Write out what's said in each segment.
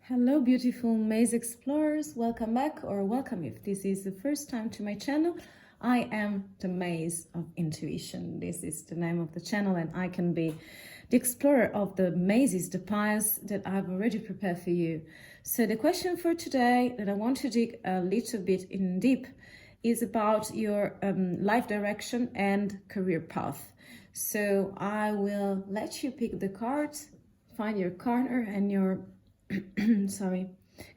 Hello beautiful maze explorers, welcome back, or welcome if this is the first time to my channel. I am the Maze of Intuition. This is the name of the channel, and I can be the explorer of the mazes, the piles that I've already prepared for you. So the question for today that I want to dig a little bit in deep is about your life direction and career path. So I will let you pick the cards, find your corner and your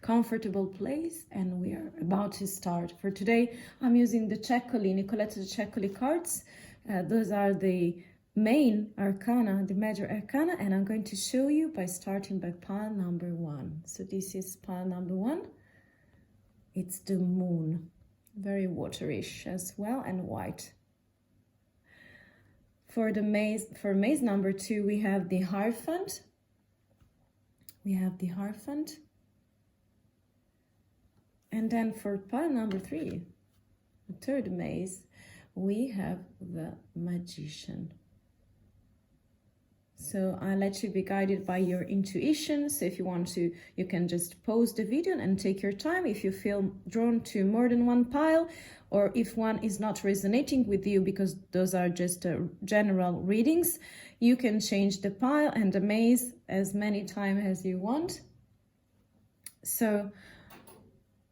comfortable place, and we are about to start. For today, I'm using the Ceccoli, Nicoletta Ceccoli cards. Those are the main arcana, the major arcana, and I'm going to show you by starting by pile number 1. So this is pile number 1. It's the moon, very waterish as well, and white. For maze number 2, we have the Hierophant. And then for pile number 3, the third maze, we have the Magician. So I let you be guided by your intuition. So if you want to, you can just pause the video and take your time. If you feel drawn to more than one pile, or if one is not resonating with you, because those are just general readings, you can change the pile and the maze as many times as you want. So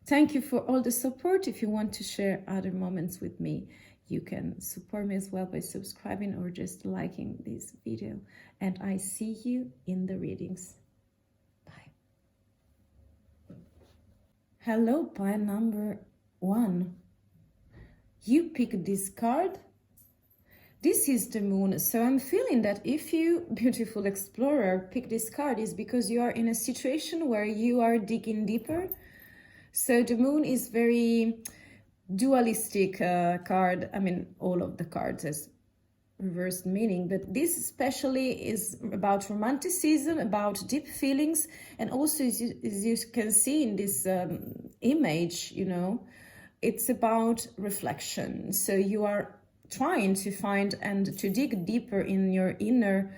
thank you for all the support. If you want to share other moments with me, you can support me as well by subscribing or just liking this video. And I see you in the readings. Bye. Hello, pile number 1. You pick this card. This is the moon. So I'm feeling that if you, beautiful explorer, pick this card is because you are in a situation where you are digging deeper. So the moon is very dualistic card. I mean, all of the cards has reversed meaning, but this especially is about romanticism, about deep feelings, and also as you can see in this image, you know, it's about reflection. So you are trying to find and to dig deeper in your inner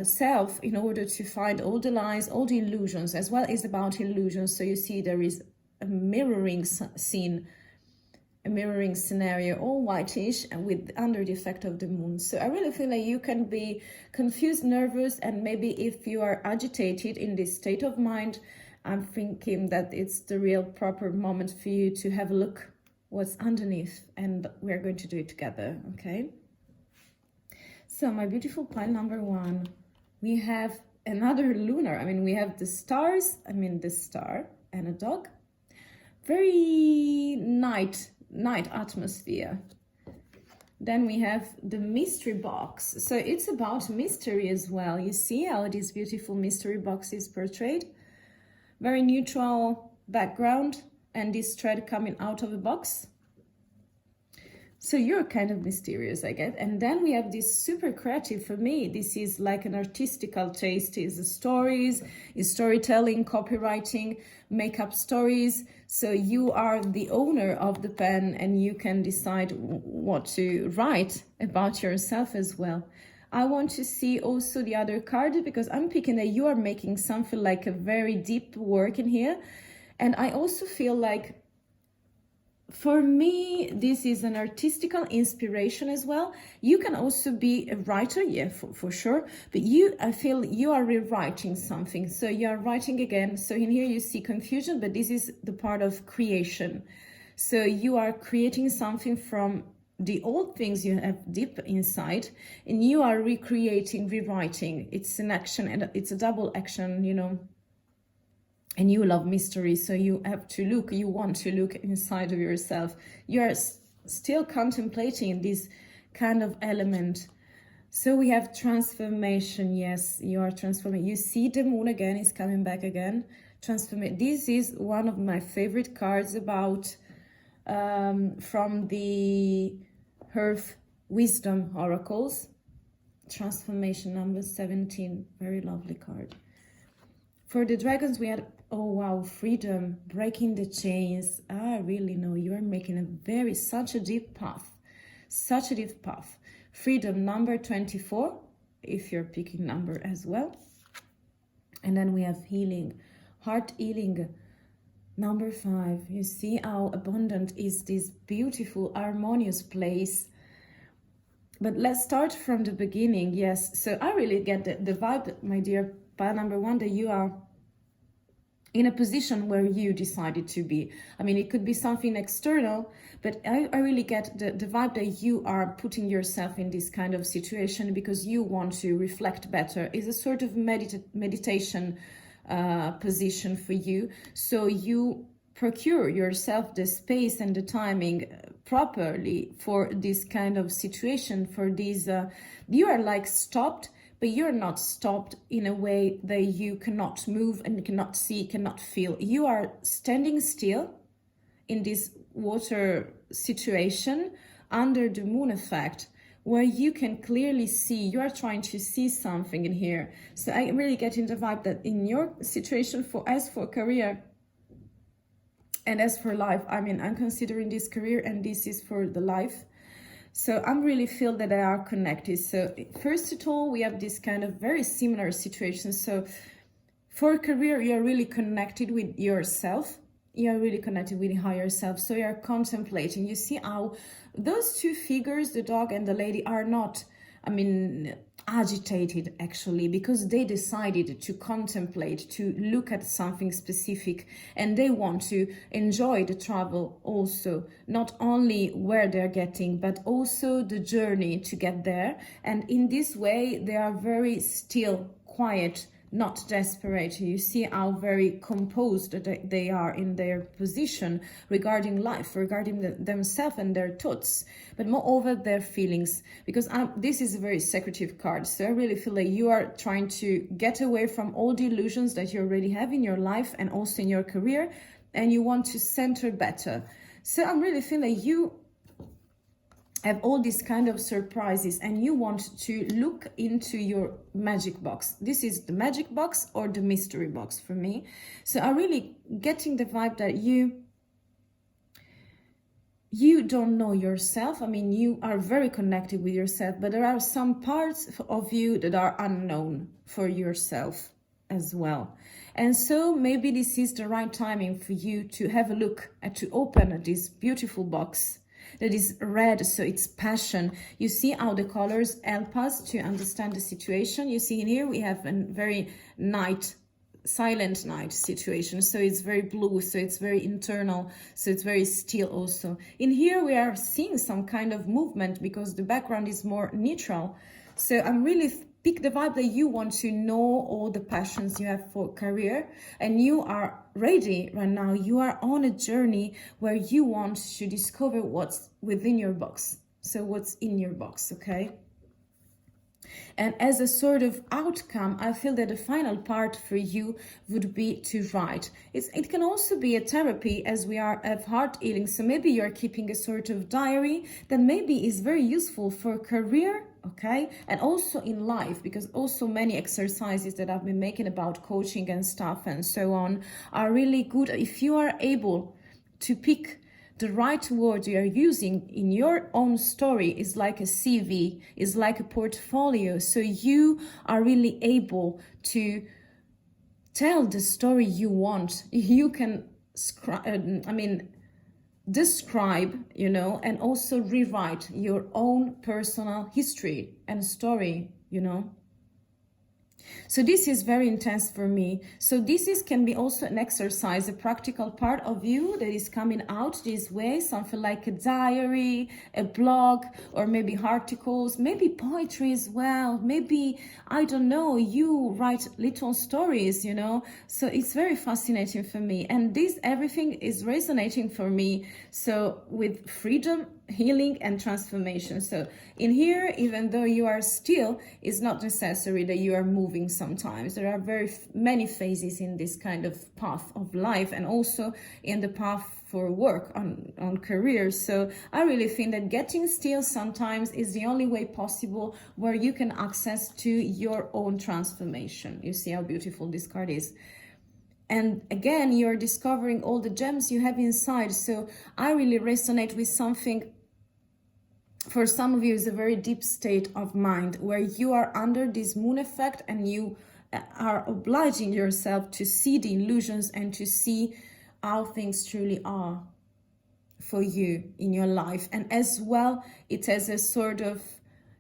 self in order to find all the lies, all the illusions, as well as about illusions. So you see there is a mirroring scene, a mirroring scenario, all whitish and with under the effect of the moon. So I really feel like you can be confused, nervous, and maybe if you are agitated in this state of mind, I'm thinking that it's the real proper moment for you to have a look what's underneath, and we're going to do it together, okay? So my beautiful pile number 1, we have another lunar. I mean, we have the stars, the star and a dog. Very night atmosphere. Then we have the mystery box. So it's about mystery as well. You see how this beautiful mystery box is portrayed? Very neutral background and this thread coming out of the box. So you're kind of mysterious, I guess. And then we have this super creative. For me, this is like an artistical taste. Is stories, is storytelling, copywriting, make up stories. So you are the owner of the pen and you can decide what to write about yourself as well. I want to see also the other card because I'm picking that you are making something like a very deep work in here. And I also feel like, for me, this is an artistical inspiration as well. You can also be a writer, yeah, for sure. But I feel you are rewriting something. So you are writing again. So in here you see confusion, but this is the part of creation. So you are creating something from the old things you have deep inside, and you are recreating, rewriting. It's an action, and it's a double action, you know. And you love mystery, so you have to look, you want to look inside of yourself. You are still contemplating this kind of element. So we have transformation. Yes, you are transforming. You see the moon again is coming back again. Transformation. This is one of my favorite cards about from the Earth Wisdom Oracles. Transformation number 17. Very lovely card. For the dragons, we had, oh wow, freedom, breaking the chains. I really know you are making such a deep path. Freedom number 24, if you're picking number as well. And then we have healing, heart healing. Number 5, you see how abundant is this beautiful, harmonious place. But let's start from the beginning. Yes, so I really get the vibe, my dear pile number 1, that you are in a position where you decided to be. I mean, it could be something external, but I really get the vibe that you are putting yourself in this kind of situation because you want to reflect better. It's a sort of meditation position for you. So you procure yourself the space and the timing properly for this kind of situation, for these, you are like stopped, but you're not stopped in a way that you cannot move and cannot see, cannot feel. You are standing still in this water situation under the moon effect, where you can clearly see, you are trying to see something in here. So I really get in the vibe that in your situation, as for career and as for life, I mean, I'm considering this career and this is for the life. So I'm really feel that they are connected. So first of all, we have this kind of very similar situation. So for career, you're really connected with yourself. You're really connected with the higher self. So you're contemplating. You see how those two figures, the dog and the lady, are not, I mean, agitated actually, because they decided to contemplate, to look at something specific, and they want to enjoy the travel also, not only where they're getting, but also the journey to get there. And in this way, they are very still, quiet, not desperate. You see how very composed they are in their position regarding life, regarding themselves and their thoughts, but moreover their feelings, because this is a very secretive card. So I really feel like you are trying to get away from all the illusions that you already have in your life and also in your career, and you want to center better. So I'm really feeling like you have all these kind of surprises and you want to look into your magic box. This is the magic box or the mystery box for me. So I'm really getting the vibe that you don't know yourself. I mean, you are very connected with yourself, but there are some parts of you that are unknown for yourself as well. And so maybe this is the right timing for you to have a look and to open this beautiful box that is red, so it's passion. You see how the colors help us to understand the situation. You see in here we have a very silent night situation, so it's very blue, so it's very internal, so it's very still also. In here we are seeing some kind of movement because the background is more neutral. So I'm really pick the vibe that you want to know all the passions you have for career, and you are ready right now. You are on a journey where you want to discover what's within your box. So what's in your box, okay? And as a sort of outcome, I feel that the final part for you would be to write. It can also be a therapy, as we have heart healing. So maybe you're keeping a sort of diary that maybe is very useful for career, okay? And also in life, because also many exercises that I've been making about coaching and stuff and so on are really good. If you are able to pick the right word you are using in your own story, is like a CV, is like a portfolio. So you are really able to tell the story you want. You can, describe, and also rewrite your own personal history and story, So this is very intense for me. So this can be also an exercise, a practical part of you that is coming out this way, something like a diary, a blog, or maybe articles, maybe poetry as well. Maybe, I don't know, you write little stories, So it's very fascinating for me. And everything is resonating for me. So with freedom, healing and transformation. So in here, even though you are still, it's not necessary that you are moving sometimes. There are very many phases in this kind of path of life, and also in the path for work on career. So I really think that getting still sometimes is the only way possible where you can access to your own transformation. You see how beautiful this card is. And again, you're discovering all the gems you have inside. So I really resonate with something. For some of you, it's a very deep state of mind where you are under this moon effect and you are obliging yourself to see the illusions and to see how things truly are for you in your life. And as well, it has a sort of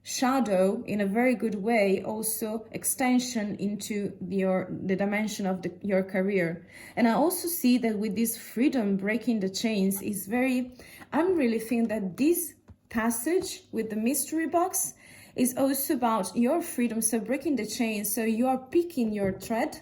shadow, in a very good way, also extension into the dimension of your career. And I also see that with this freedom, breaking the chains is very, I'm really thinking that this passage with the mystery box is also about your freedom. So breaking the chains, so you are picking your thread,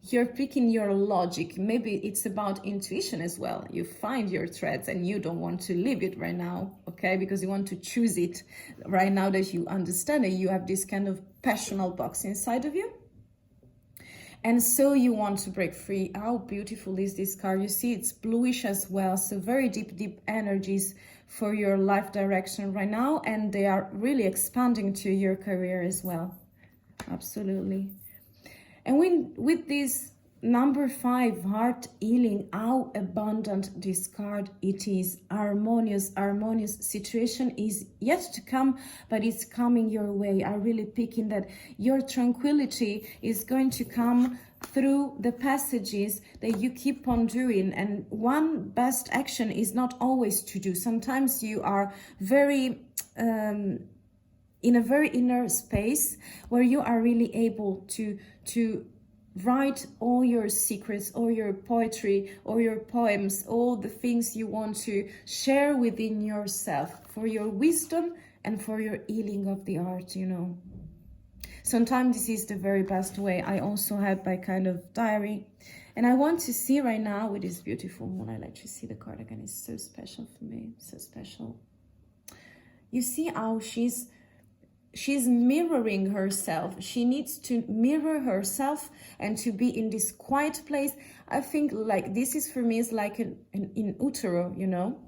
you're picking your logic. Maybe it's about intuition as well. You find your threads and you don't want to leave it right now, okay? Because you want to choose it right now that you understand it. You have this kind of passional box inside of you. And so you want to break free. How beautiful is this card? You see, it's bluish as well. So very deep, deep energies for your life direction right now. And they are really expanding to your career as well. Absolutely. And with this number 5, heart healing, how abundant this card it is. Harmonious situation is yet to come, but it's coming your way. I really picking that your tranquility is going to come through the passages that you keep on doing. And one best action is not always to do. Sometimes you are very in a very inner space where you are really able to write all your secrets, all your poetry, all your poems, all the things you want to share within yourself for your wisdom and for your healing of the heart, you know. Sometimes this is the very best way. I also have my kind of diary. And I want to see right now with this beautiful moon, I let you see the card again. It's so special for me, so special. You see how she's mirroring herself. She needs to mirror herself and to be in this quiet place. I think like this is for me is like an in utero, you know.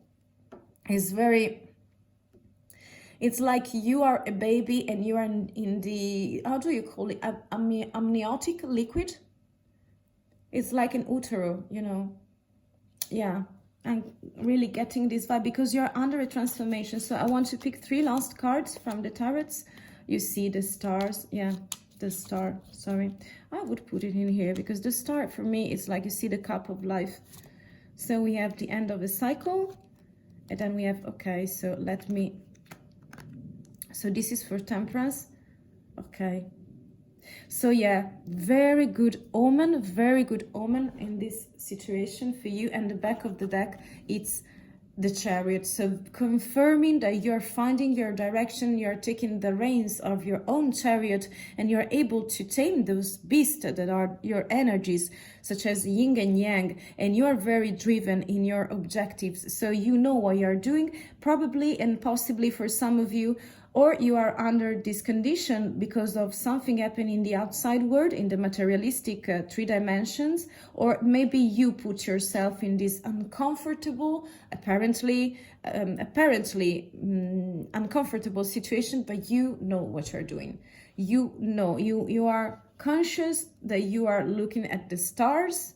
It's like you are a baby and you are in the, how do you call it, amniotic liquid. It's like an utero, you know. Yeah, I'm really getting this vibe because you're under a transformation. So I want to pick 3 last cards from the tarots. You see the stars. Yeah, the star. Sorry. I would put it in here because the star for me is like, you see the cup of life. So we have the end of a cycle. And then we have, okay, so let me. So this is for temperance. Okay. So yeah, very good omen in this situation for you. And the back of the deck, it's the Chariot. So confirming that you're finding your direction, you're taking the reins of your own chariot, and you're able to tame those beasts that are your energies, such as yin and yang, and you are very driven in your objectives. So you know what you're doing, probably and possibly for some of you, or you are under this condition because of something happening in the outside world, in the materialistic 3 dimensions, or maybe you put yourself in this uncomfortable, apparently uncomfortable situation, but you know what you're doing. You know, you are conscious that you are looking at the stars.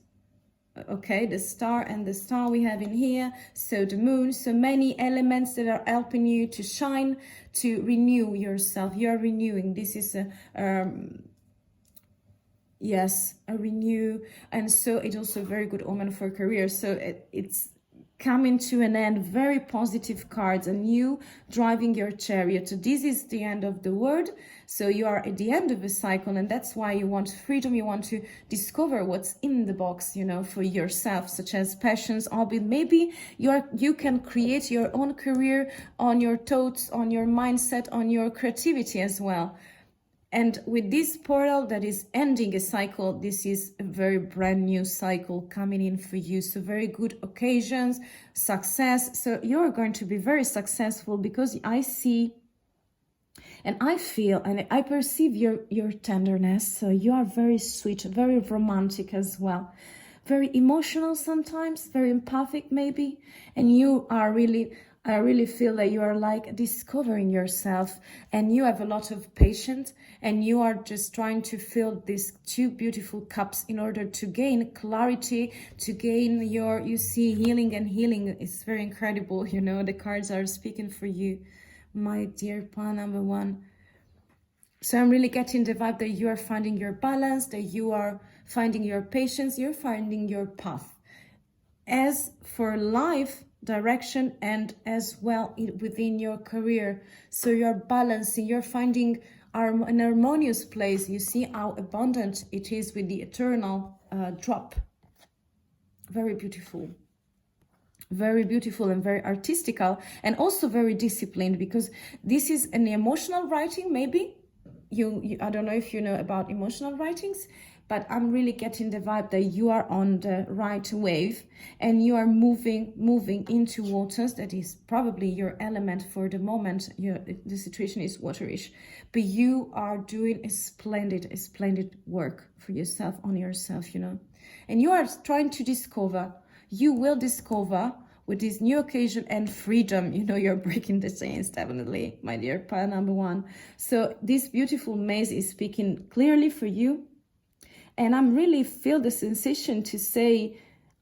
Okay, the star and the star we have in here, so the moon, so many elements that are helping you to shine, to renew yourself. You are renewing. This is a renew, and so it's also a very good omen for career. So it's coming to an end, very positive cards, and you driving your chariot. So this is the end of the world. So you are at the end of a cycle, and that's why you want freedom. You want to discover what's in the box, you know, for yourself, such as passions, hobby. Maybe you can create your own career on your thoughts, on your mindset, on your creativity as well. And with this portal that is ending a cycle, this is a very brand new cycle coming in for you. So very good occasions, success. So you're going to be very successful because I see and I feel and I perceive your tenderness. So you are very sweet, very romantic as well. Very emotional sometimes, very empathic maybe. And you are really... I really feel that you are like discovering yourself, and you have a lot of patience, and you are just trying to fill these 2 beautiful cups in order to gain clarity, to gain your, you see, healing. And healing is very incredible. You know, the cards are speaking for you, my dear pile number 1. So I'm really getting the vibe that you are finding your balance, that you are finding your patience, you're finding your path. As for life direction and as well within your career, so you're balancing, you're finding an harmonious place. You see how abundant it is with the eternal drop. Very beautiful, and very artistical, and also very disciplined, because this is an emotional writing. Maybe you I don't know if you know about emotional writings, but I'm really getting the vibe that you are on the right wave and you are moving into waters. That is probably your element for the moment. The situation is waterish, but you are doing a splendid work for yourself, on yourself, you know, and you are trying to discover. You will discover with this new occasion and freedom, you know, you're breaking the chains, definitely, my dear pile number 1. So this beautiful maze is speaking clearly for you. And I'm really feel the sensation to say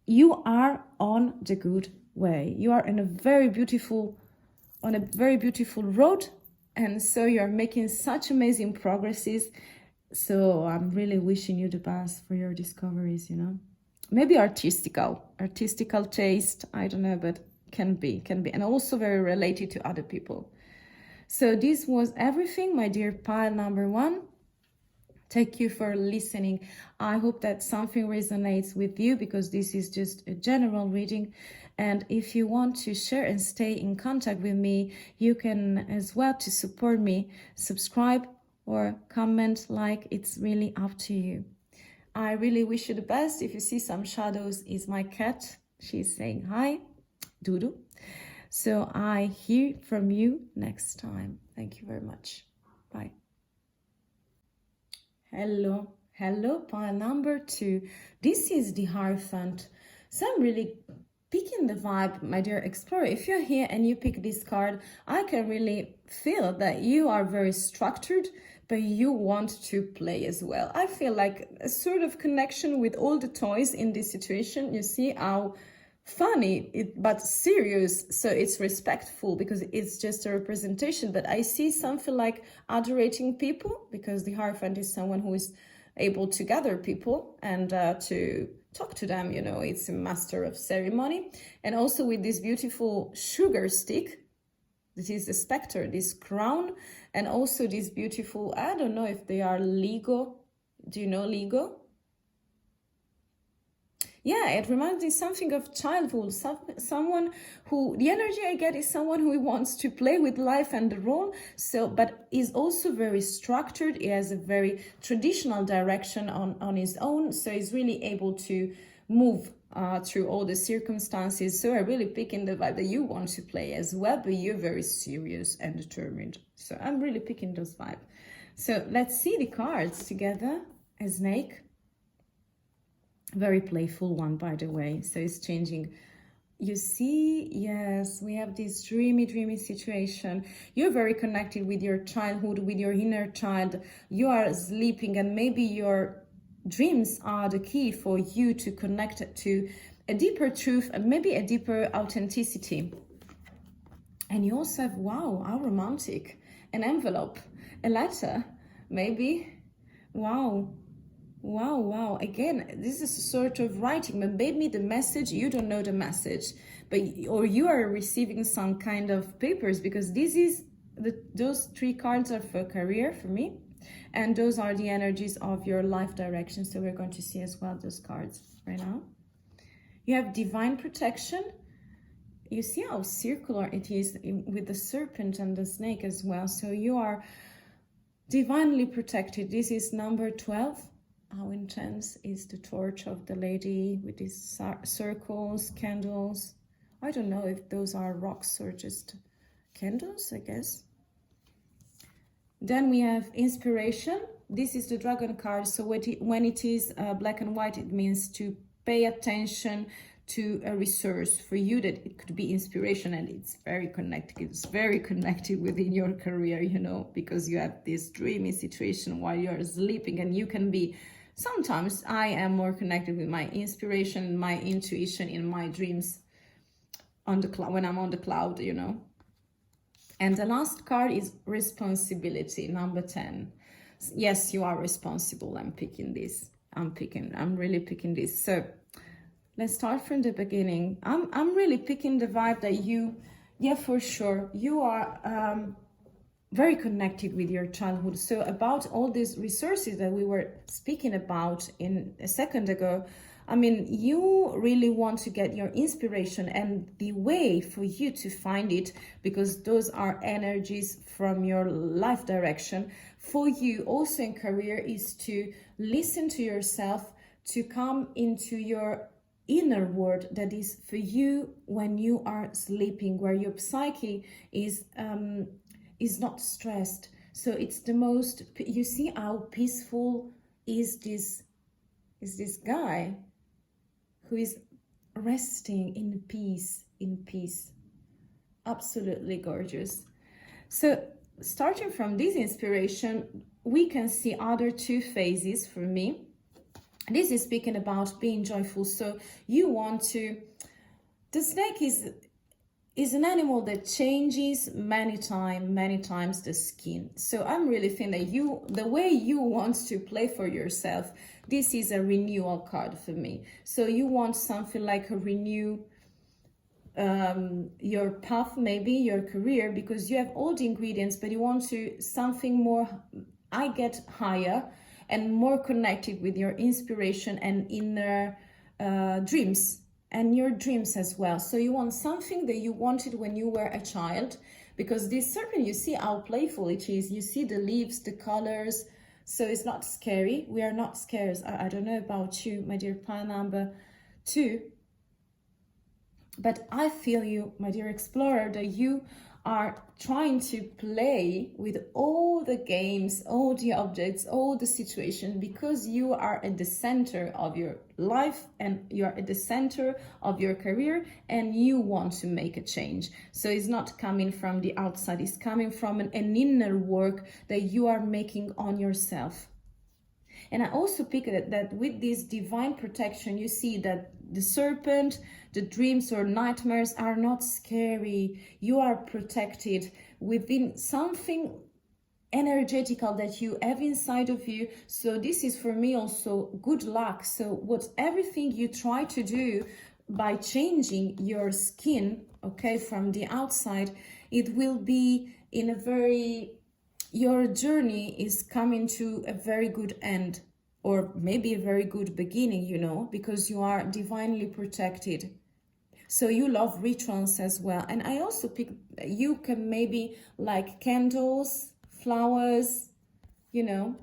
you are on the good way. You are in a very beautiful road. And so you're making such amazing progresses. So I'm really wishing you the best for your discoveries, you know. Maybe artistical taste, I don't know, but can be, and also very related to other people. So this was everything, my dear pile number 1. Thank you for listening. I hope that something resonates with you, because this is just a general reading. And if you want to share and stay in contact with me, you can as well, to support me, subscribe or comment, like, it's really up to you. I really wish you the best. If you see some shadows, is my cat. She's saying hi, Dudu. So I hear from you next time. Thank you very much. Bye. Hello, pile number 2. This is the Hierophant. So I'm really picking the vibe, my dear explorer. If you're here and you pick this card, I can really feel that you are very structured, but you want to play as well. I feel like a sort of connection with all the toys in this situation. You see how funny but serious, so it's respectful because it's just a representation. But I see something like adorating people, because the Hierophant is someone who is able to gather people and to talk to them, you know. It's a master of ceremony. And also with this beautiful sugar stick, this is the specter, this crown, and also this beautiful, I don't know if they are Lego. Do you know Lego? Yeah, it reminds me something of childhood. Someone who, the energy I get is someone who wants to play with life and the role. So, but is also very structured. He has a very traditional direction on his own. So he's really able to move through all the circumstances. So I really pick in the vibe that you want to play as well, but you're very serious and determined. So I'm really picking those vibes. So let's see the cards together. A snake. Very playful one, by the way. So it's changing. You see, yes, we have this dreamy situation. You're very connected with your childhood, with your inner child. You are sleeping, and maybe your dreams are the key for you to connect to a deeper truth and maybe a deeper authenticity. And you also have, wow, how romantic, an envelope, a letter, maybe. Wow. Again, this is a sort of writing, but maybe the message, you don't know the message, but or you are receiving some kind of papers, because this is those 3 cards are for career for me, and those are the energies of your life direction. So we're going to see as well those cards right now. You have divine protection. You see how circular it is with the serpent and the snake as well. So you are divinely protected. This is number 12. How intense is the torch of the lady with these circles, candles? I don't know if those are rocks or just candles, I guess. Then we have inspiration. This is the dragon card. So when it is black and white, it means to pay attention to a resource for you, that it could be inspiration, and it's very connected. It's very connected within your career, you know, because you have this dreamy situation while you're sleeping, and you can be, sometimes I am more connected with my inspiration, my intuition in my dreams on the cloud, when I'm on the cloud, you know. And the last card is responsibility, number 10. Yes, you are responsible. I'm really picking this. So let's start from the beginning. I'm really picking the vibe that you, yeah, for sure, you are very connected with your childhood. So about all these resources that we were speaking about in a second ago, I mean, you really want to get your inspiration, and the way for you to find it, because those are energies from your life direction, for you also in career, is to listen to yourself, to come into your inner world that is for you when you are sleeping, where your psyche is not stressed. So it's the most, you see how peaceful is this guy who is resting in peace. Absolutely gorgeous. So starting from this inspiration, we can see other two phases for me. This is speaking about being joyful. So you want to, the snake is an animal that changes many times the skin. So I'm really feeling that the way you want to play for yourself, this is a renewal card for me. So you want something like a renew your path, maybe your career, because you have all the ingredients, but you want to something more, I get higher and more connected with your inspiration and inner dreams, and your dreams as well. So you want something that you wanted when you were a child, because this serpent, you see how playful it is. You see the leaves, the colors. So it's not scary. We are not scared. I don't know about you, my dear pile number 2. But I feel you, my dear explorer, that you are trying to play with all the games, all the objects, all the situations, because you are at the center of your life and you are at the center of your career, and you want to make a change. So it's not coming from the outside, it's coming from an inner work that you are making on yourself. And I also pick that with this divine protection, you see that the serpent, the dreams or nightmares are not scary. You are protected within something energetical that you have inside of you. So this is for me also good luck. So everything you try to do by changing your skin, okay, from the outside, it will be in a very, your journey is coming to a very good end, or maybe a very good beginning, you know, because you are divinely protected. So you love rituals as well. And I also pick, you can maybe like candles, flowers, you know,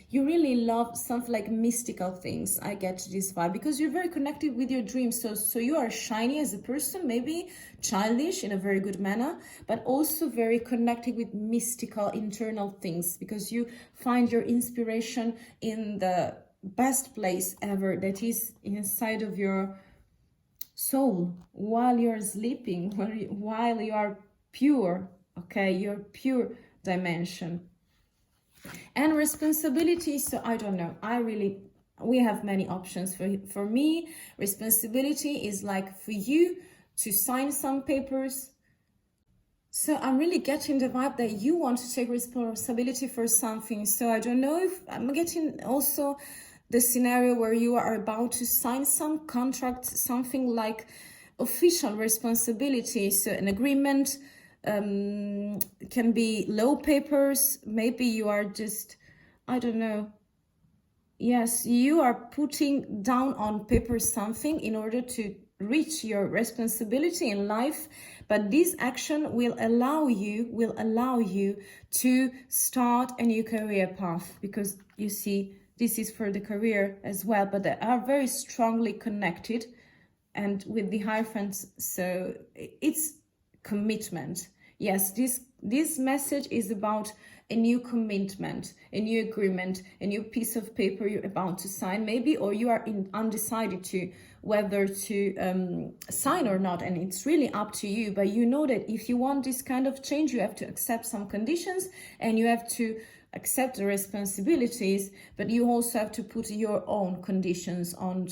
you really love something like mystical things. I get this vibe because you're very connected with your dreams. So you are shiny as a person, maybe childish in a very good manner, but also very connected with mystical internal things, because you find your inspiration in the best place ever, that is inside of your soul, while you're sleeping, while you are pure, okay, your pure dimension. And responsibility, so I don't know, we have many options. For me, responsibility is like for you to sign some papers. So I'm really getting the vibe that you want to take responsibility for something. So I don't know if I'm getting also the scenario where you are about to sign some contract, something like official responsibility. So an agreement, can be law papers. Maybe you are just, I don't know. Yes, you are putting down on paper something in order to reach your responsibility in life, but this action will allow you to start a new career path, because you see this is for the career as well, but they are very strongly connected and with the Hierophant. So it's commitment. Yes, this message is about a new commitment, a new agreement, a new piece of paper you're about to sign, maybe, or you are undecided to whether to sign or not, and it's really up to you. But you know that if you want this kind of change, you have to accept some conditions and you have to accept the responsibilities, but you also have to put your own conditions on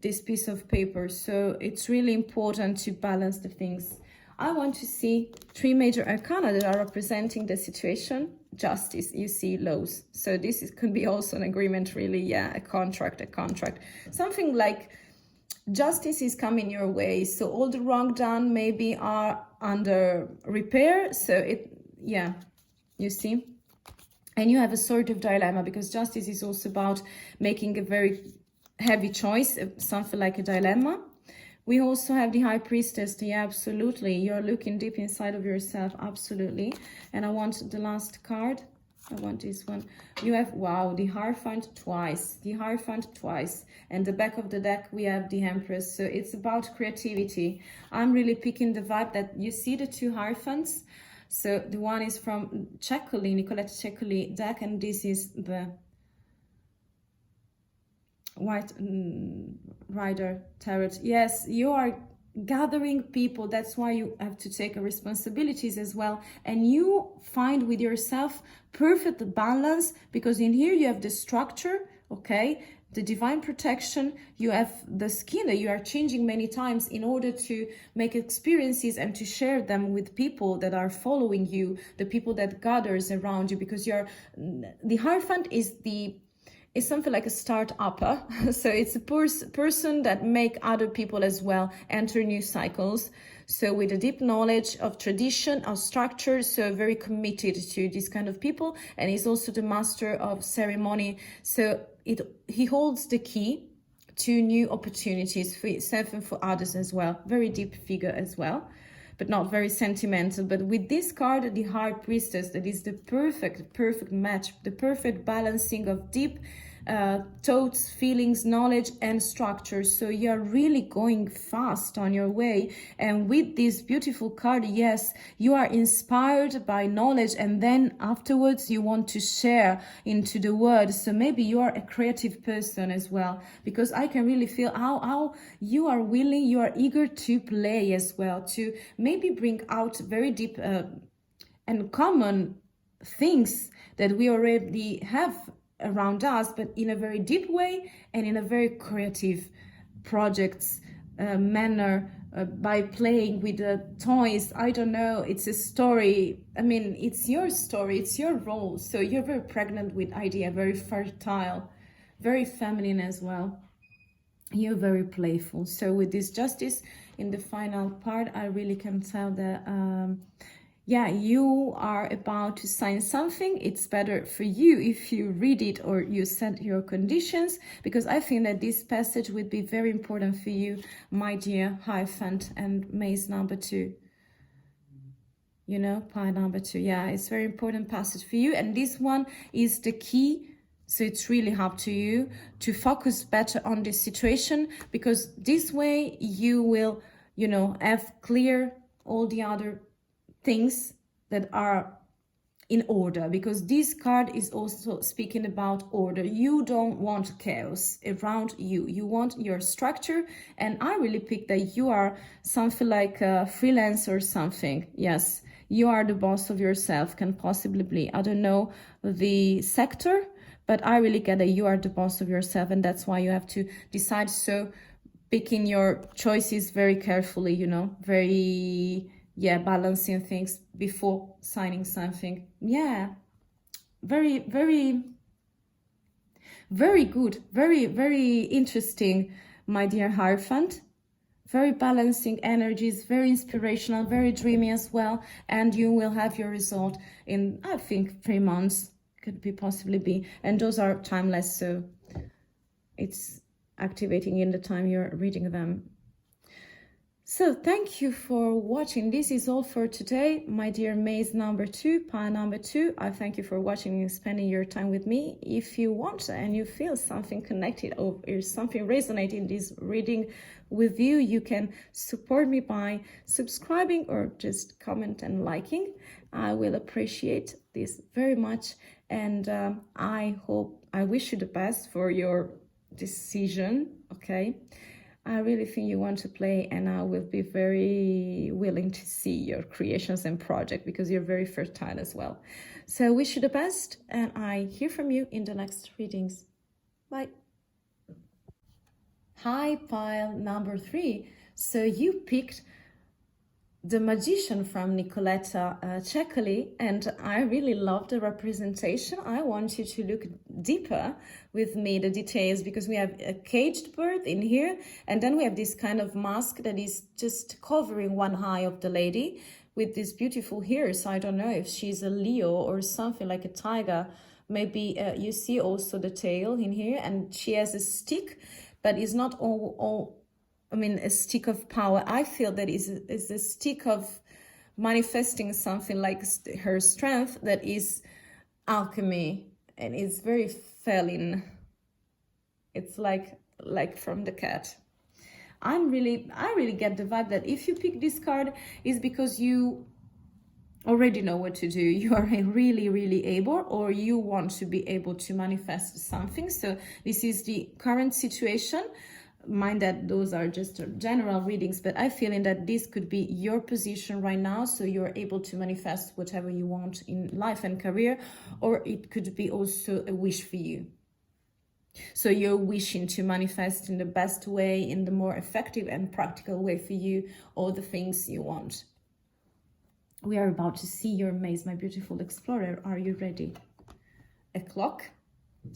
this piece of paper. So it's really important to balance the things. I want to see 3 major arcana that are representing the situation. Justice, you see lows. So this could be also an agreement, really. Yeah, a contract. Something like justice is coming your way. So all the wrong done maybe are under repair. So yeah, you see. And you have a sort of dilemma, because justice is also about making a very heavy choice, something like a dilemma. We also have the High Priestess. Yeah, absolutely. You're looking deep inside of yourself. Absolutely. And I want the last card. I want this one. You have, wow, the Hierophant twice. The Hierophant twice. And the back of the deck, we have the Empress. So it's about creativity. I'm really picking the vibe that you see the 2 Hierophants. So the one is from Ceccoli, Nicoletta Ceccoli deck, and this is the White Rider Tarot. Yes, you are gathering people. That's why you have to take responsibilities as well. And you find with yourself perfect balance, because in here you have the structure, okay? The divine protection, you have the skin that you are changing many times in order to make experiences and to share them with people that are following you, the people that gathers around you, because the Hierophant is something like a start-upper. So it's a person that make other people as well enter new cycles. So with a deep knowledge of tradition, of structure, so very committed to this kind of people. And he's also the master of ceremony. So he holds the key to new opportunities for himself and for others as well. Very deep figure as well, but not very sentimental. But with this card, the High Priestess, that is the perfect match, the perfect balancing of deep thoughts, feelings, knowledge, and structure. So you're really going fast on your way. And with this beautiful card, yes, you are inspired by knowledge, and then afterwards you want to share into the world. So maybe you are a creative person as well, because I can really feel how you are willing, you are eager to play as well, to maybe bring out very deep and common things that we already have around us, but in a very deep way and in a very creative projects manner, by playing with the toys. I don't know, it's a story. I mean, it's your story, it's your role. So you're very pregnant with idea, very fertile, very feminine as well. You're very playful. So with this justice in the final part, I really can tell that yeah, you are about to sign something. It's better for you if you read it or you set your conditions, because I think that this passage would be very important for you, my dear Hierophant and Maze number 2. You know, pile number 2. Yeah, it's very important passage for you. And this one is the key. So it's really up to you to focus better on this situation, because this way you will, you know, have clear all the other things that are in order, because this card is also speaking about order. You don't want chaos around you. You want your structure. And I really picked that you are something like a freelance or something. Yes, you are the boss of yourself, can possibly be, I don't know the sector, but I really get that you are the boss of yourself, and that's why you have to decide. So picking your choices very carefully, you know, very, yeah, balancing things before signing something. Yeah, very, very, very good. Very, very interesting, my dear Hierophant. Very balancing energies, very inspirational, very dreamy as well. And you will have your result in, I think, 3 months. Could be possibly be. And those are timeless, so it's activating in the time you're reading them. So thank you for watching. This is all for today, my dear Maze number 2, pile number 2. I thank you for watching and spending your time with me. If you want and you feel something connected or something resonating this reading with you, you can support me by subscribing or just comment and liking. I will appreciate this very much, and I wish you the best for your decision. Okay, I really think you want to play, and I will be very willing to see your creations and project, because you're very fertile as well. So I wish you the best, and I hear from you in the next readings. Bye. Hi, pile number 3. So you picked the Magician from Nicoletta Ceccoli, and I really love the representation. I want you to look deeper with me, the details, because we have a caged bird in here, and then we have this kind of mask that is just covering one eye of the lady with this beautiful hairs. I don't know if she's a Leo or something, like a tiger. Maybe you see also the tail in here, and she has a stick, but it's not all I mean, a stick of power. I feel that is a stick of manifesting something like her strength that is alchemy, and it's very feline. It's like from the cat. I really get the vibe that if you pick this card is because you already know what to do. You are really able, or you want to be able to manifest something. So this is the current situation. Mind that those are just general readings, but I feel in that this could be your position right now, so you're able to manifest whatever you want in life and career, or it could be also a wish for you. So you're wishing to manifest in the best way, in the more effective and practical way for you, all the things you want. We are about to see your maze, my beautiful explorer. Are you ready? A clock,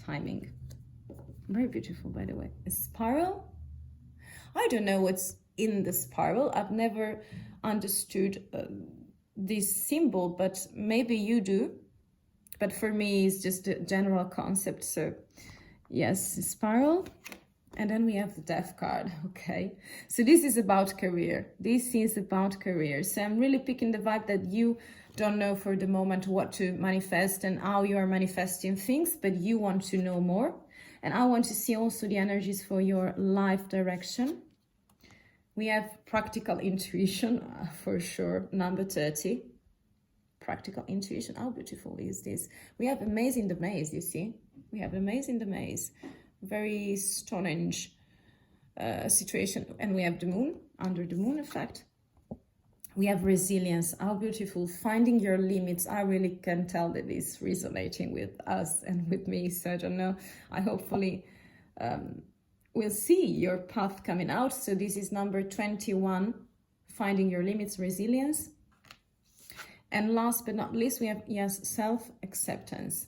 timing. Very beautiful, by the way. A spiral. I don't know what's in the spiral. I've never understood this symbol, but maybe you do. But for me, it's just a general concept. So yes, spiral. And then we have the death card. Okay. So this is about career. This is about career. So I'm really picking the vibe that you don't know for the moment what to manifest and how you are manifesting things, but you want to know more. And I want to see also the energies for your life direction. We have practical intuition, for sure, number 30. Practical intuition. How beautiful is this? We have amazing the maze, you see. We have amazing the maze. Very Stonehenge situation. And we have the moon, under the moon effect. We have resilience. How beautiful. Finding your limits. I really can tell that it's resonating with us and with me. So I don't know. I hopefully will see your path coming out. So this is number 21. Finding your limits, resilience. And last but not least, we have, yes, self-acceptance.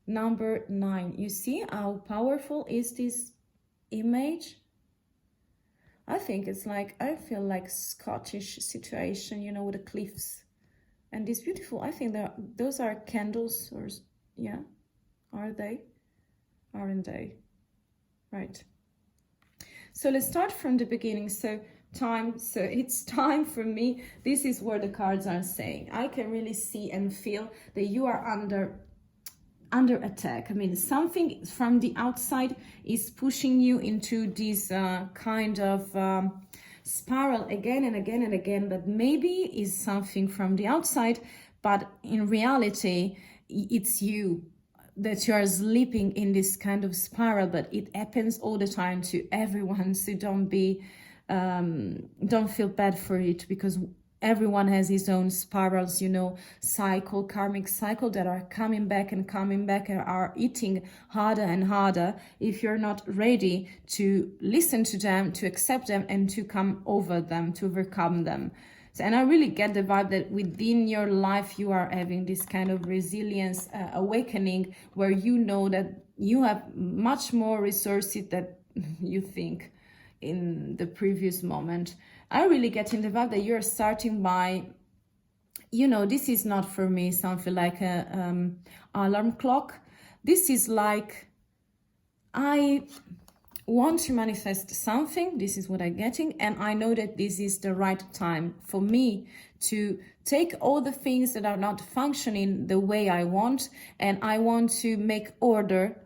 Number 9. You see how powerful is this image? I think it's like, I feel like Scottish situation, you know, with the cliffs. And this beautiful, I think those are candles, or, yeah, are they? Aren't they? Right. So let's start from the beginning. So it's time for me. This is what the cards are saying. I can really see and feel that you are under attack. I mean, something from the outside is pushing you into this kind of spiral again and again and again, but maybe is something from the outside, but in reality it's you that you are sleeping in this kind of spiral. But it happens all the time to everyone, so don't feel bad for it, because everyone has his own spirals, you know, karmic cycle that are coming back and are eating harder and harder if you're not ready to listen to them, to accept them, and to come over them, to overcome them. So, and I really get the vibe that within your life you are having this kind of resilience awakening, where you know that you have much more resources than you think in the previous moment. I really get in the vibe that you're starting by, you know, this is not for me something like a alarm clock. This is like, I want to manifest something. This is what I'm getting. And I know that this is the right time for me to take all the things that are not functioning the way I want, and I want to make order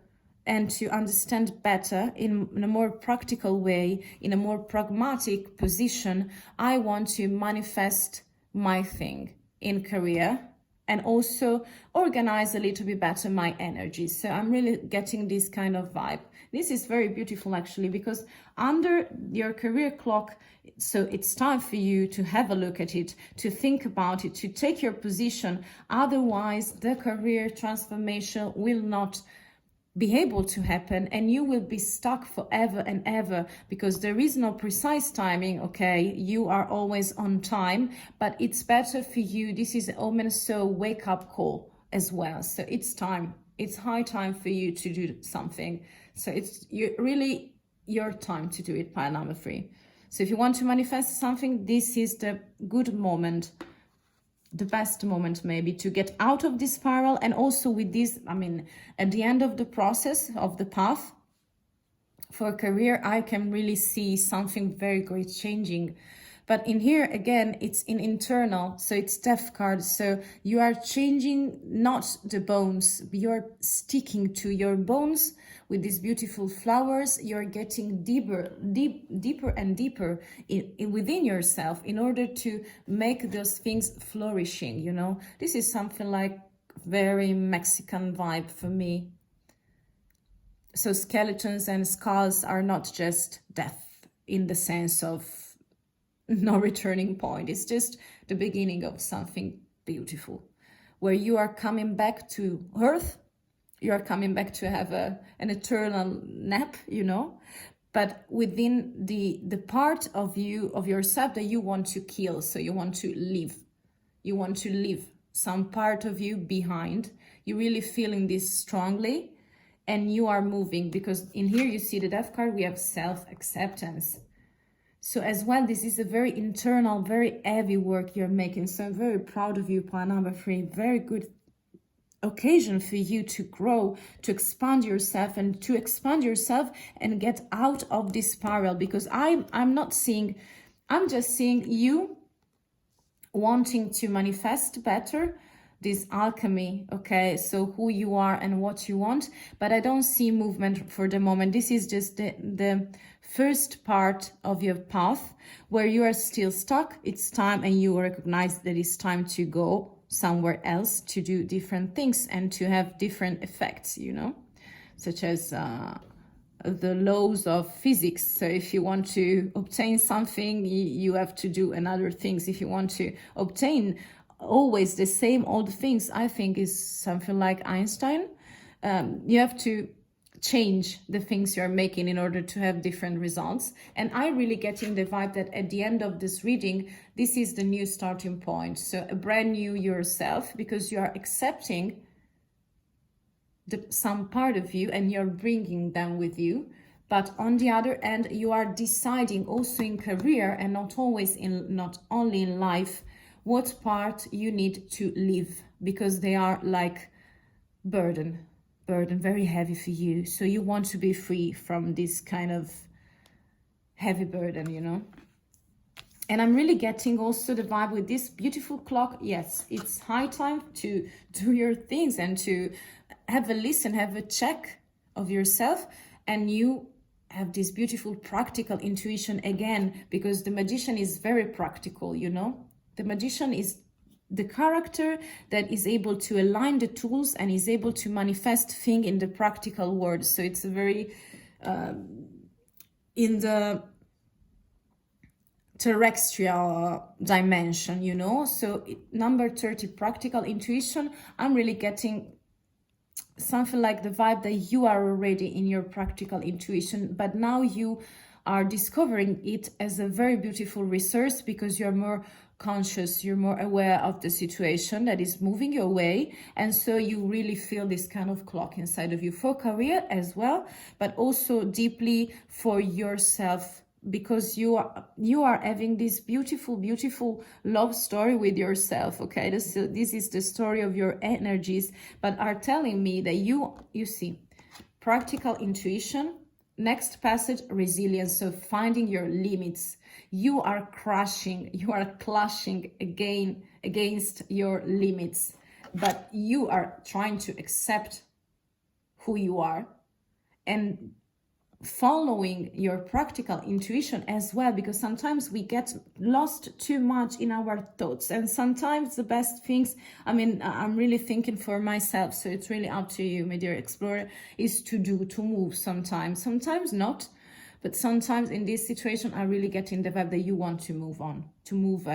and to understand better in a more practical way, in a more pragmatic position. I want to manifest my thing in career, and also organize a little bit better my energy. So I'm really getting this kind of vibe. This is very beautiful, actually, because under your career clock, so it's time for you to have a look at it, to think about it, to take your position. Otherwise, the career transformation will not be able to happen, and you will be stuck forever and ever, because there is no precise timing. Okay, you are always on time, but it's better for you. This is also wake up call as well. So it's time, it's high time for you to do something. So it's really your time to do it, pile number 3. So if you want to manifest something, this is the good moment, the best moment maybe, to get out of this spiral. And also with this, I mean, at the end of the process of the path for career, I can really see something very great changing. But in here again, it's in internal, so it's death card. So you are changing not the bones, you're sticking to your bones with these beautiful flowers. You're getting deeper and deeper within yourself in order to make those things flourishing, you know. This is something like very Mexican vibe for me. So skeletons and skulls are not just death in the sense of no returning point. It's just the beginning of something beautiful, where you are coming back to earth. You are coming back to have an eternal nap, you know, but within the part of you, of yourself, that you want to kill. So you want to leave. You want to leave some part of you behind. You're really feeling this strongly, and you are moving, because in here you see the death card, we have self-acceptance. So as well, this is a very internal, very heavy work you're making. So I'm very proud of you, pile number 3. Very good occasion for you to grow, to expand yourself, and get out of this spiral. Because I'm not seeing, I'm just seeing you wanting to manifest better, this alchemy, okay, so who you are and what you want, but I don't see movement for the moment. This is just the first part of your path where you are still stuck. It's time, and you recognize that it's time to go somewhere else, to do different things and to have different effects, you know, such as the laws of physics. So if you want to obtain something, you have to do another things. If you want to obtain always the same old things, I think is something like Einstein. You have to change the things you're making in order to have different results. And I really getting the vibe that at the end of this reading, this is the new starting point. So a brand new yourself, because you are accepting some part of you and you're bringing them with you. But on the other end, you are deciding also in career, and not only in life, what part you need to leave, because they are like burden, very heavy for you. So you want to be free from this kind of heavy burden, you know. And I'm really getting also the vibe with this beautiful clock. Yes, it's high time to do your things and to have a listen, have a check of yourself. And you have this beautiful practical intuition again, because the magician is very practical, you know. The magician is the character that is able to align the tools and is able to manifest things in the practical world. So it's a very in the terrestrial dimension, you know. So number 30, practical intuition, I'm really getting something like the vibe that you are already in your practical intuition, but now you are discovering it as a very beautiful resource, because you're more conscious, you're more aware of the situation that is moving your way, and so you really feel this kind of clock inside of you for career as well, but also deeply for yourself, because you are having this beautiful love story with yourself. Okay, this is the story of your energies, but are telling me that you see practical intuition. Next passage, resilience. So finding your limits. You are clashing again against your limits, but you are trying to accept who you are and following your practical intuition as well, because sometimes we get lost too much in our thoughts, and sometimes the best things, I mean, I'm really thinking for myself, so it's really up to you, my dear explorer, is to move sometimes not, but sometimes in this situation I really get in the vibe that you want to move on, to move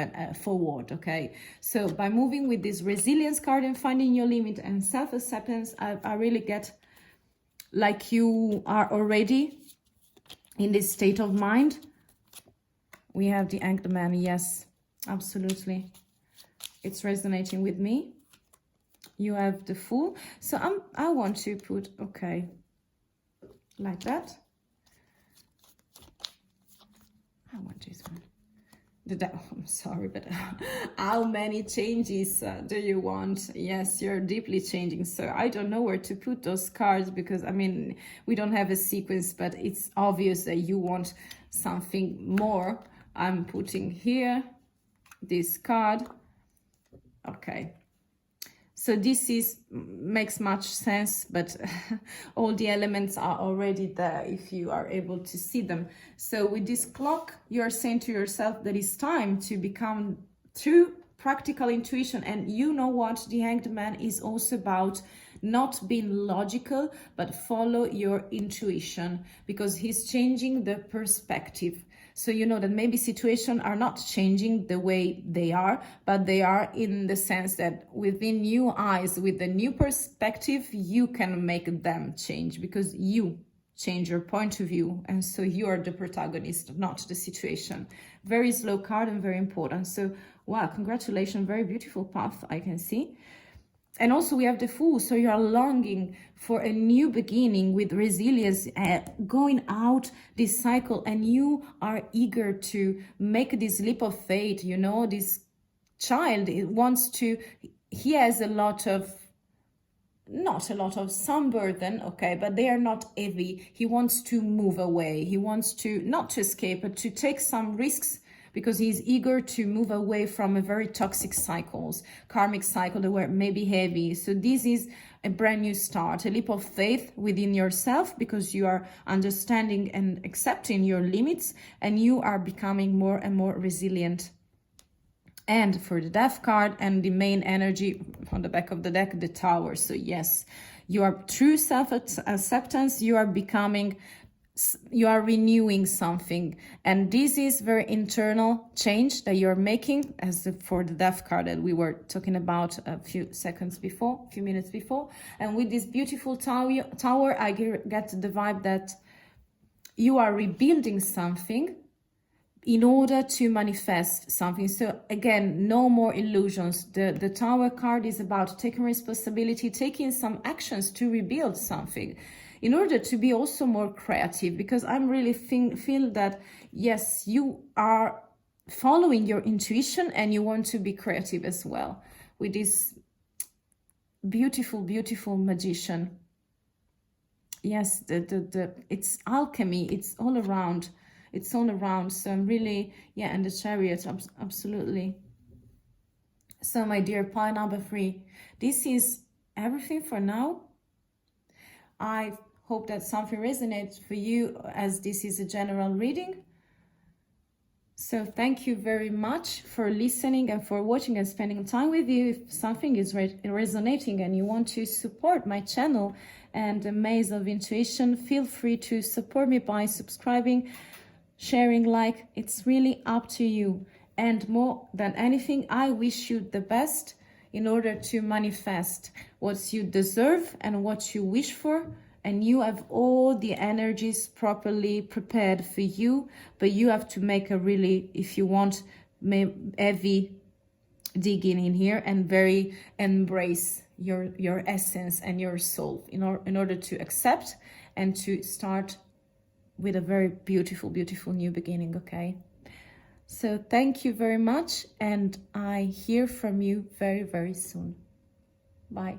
forward. Okay, so by moving with this resilience card and finding your limit and self-acceptance, I really get like you are already in this state of mind. We have the Hanged Man. Yes, absolutely. It's resonating with me. You have the Fool. So I want to put, okay, like that. I want this one. I'm sorry, but how many changes do you want? Yes, you're deeply changing. So I don't know where to put those cards, because I mean, we don't have a sequence, but it's obvious that you want something more. I'm putting here this card. Okay. So this makes much sense, but all the elements are already there if you are able to see them. So with this clock, you're saying to yourself that it's time to become true practical intuition. And you know what? The Hanged Man is also about not being logical, but follow your intuition, because he's changing the perspective. So you know that maybe situations are not changing the way they are, but they are in the sense that within new eyes, with the new perspective, you can make them change, because you change your point of view. And so you are the protagonist, not the situation. Very slow card and very important. So, wow, congratulations. Very beautiful path, I can see. And also we have the Fool, so you are longing for a new beginning with resilience, going out this cycle, and you are eager to make this leap of faith. You know, this child wants to, he has not a lot of some burden, okay, but they are not heavy. He wants to move away. He wants to, not to escape, but to take some risks, because he's eager to move away from a very toxic cycles, karmic cycle that were maybe heavy. So this is a brand new start, a leap of faith within yourself, because you are understanding and accepting your limits, and you are becoming more and more resilient. And for the Death card and the main energy on the back of the deck, the Tower. So yes, you are true self-acceptance, you are becoming, you are renewing something, and this is very internal change that you're making, as for the Death card that we were talking about a few minutes before. And with this beautiful tower, I get the vibe that you are rebuilding something in order to manifest something. So again, no more illusions. The Tower card is about taking responsibility, taking some actions to rebuild something, in order to be also more creative, because I'm really feel that, yes, you are following your intuition and you want to be creative as well with this beautiful, beautiful Magician. Yes, it's alchemy, it's all around. It's all around. So I'm really, yeah, and the Chariot, absolutely. So my dear pile number 3, this is everything for now. I hope that something resonates for you, as this is a general reading. So thank you very much for listening and for watching and spending time with you. If something is resonating and you want to support my channel and the Maze of Intuition, feel free to support me by subscribing, sharing, like. It's really up to you. And more than anything, I wish you the best in order to manifest what you deserve and what you wish for. And you have all the energies properly prepared for you, but you have to make a really, if you want, heavy digging in here and very embrace your essence and your soul in order to accept and to start with a very beautiful, beautiful new beginning, okay? So thank you very much, and I hear from you very, very soon. Bye.